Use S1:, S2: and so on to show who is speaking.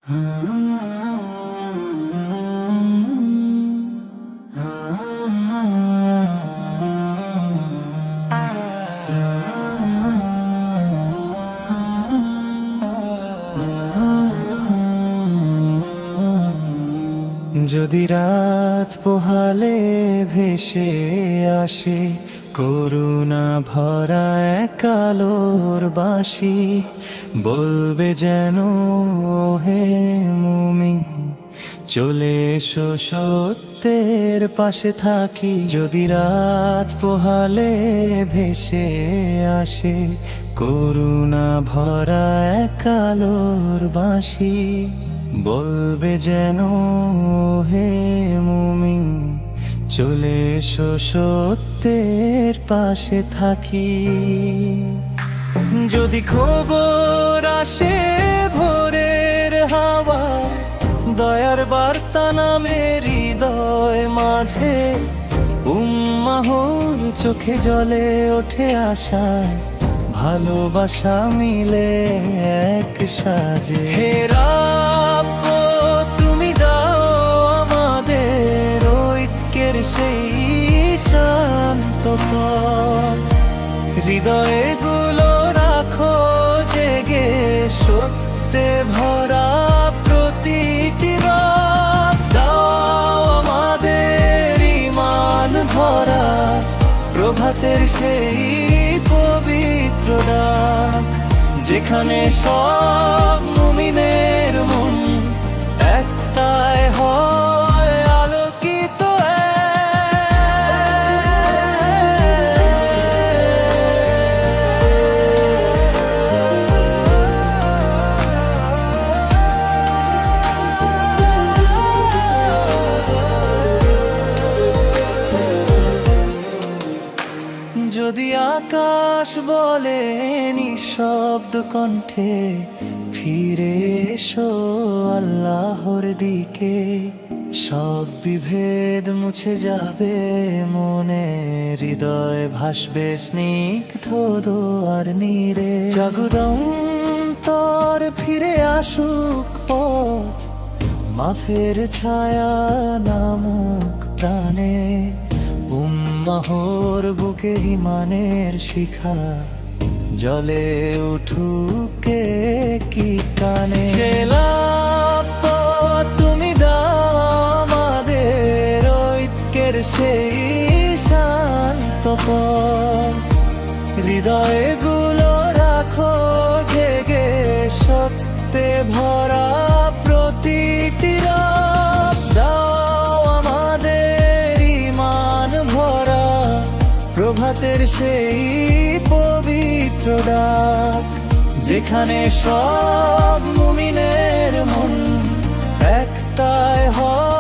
S1: যদি রাত পোহালে ভেসে আসে করুণা ভরা এক আলোর বাঁশি, বলবে যেন হে মুমিন চলে এসো সত্যের পাশে থাকি। যদি রাত পোহালে ভেসে আসে করুণা ভরা এক আলোর বাঁশি, বলবে যেন হে মুমিন চলে এসো সত্যের পাশে থাকি। যদি খবর আসে ভোরের হাওয়া, দয়ার বার্তা নামে হৃদয় মাঝে, উম্মাহর চোখে জলে ওঠে আশায়, ভালোবাসা মিলে এক সাজে। হে রাব্ব তুমি দাও আমাদের ঐক্যের সেই শান্ত পথ, হৃদয়ে গুলো রাখো জেগে সত্যে ভরা প্রতিটি রাত। দাও আমাদের ঈমান ভরা প্রভাতের সেই পবিত্র ডাক, যেখানে সব মুমিনের মন একটাই হয় আলোকিত। যদি আকাশ বলে নিঃশব্দ কণ্ঠে ফিরে এসো আল্লাহর দিকে, সব বিভেদ মুছে যাবে মনে, হৃদয় ভাসবে স্নিগ্ধ দোয়ার নীরে। জাগুদম তোর ফিরে আসুক পথ, মাফের ছায়া নামুক প্রাণে, উম্মাহর বুকে ঈমানের শিখা জলে উঠুকে কি কানে। তুমি দাও আমাদের ঐক্যের সেই শান্ত পথ, হৃদয়ে গুলো রাখো জেগে সত্যে ভরা প্রতিটি রাত। দাও আমাদের ঈমান ভরা প্রভাতের সেই পবিত্র ডাক, যেখানে সব মুমিনের মন একটাই হয়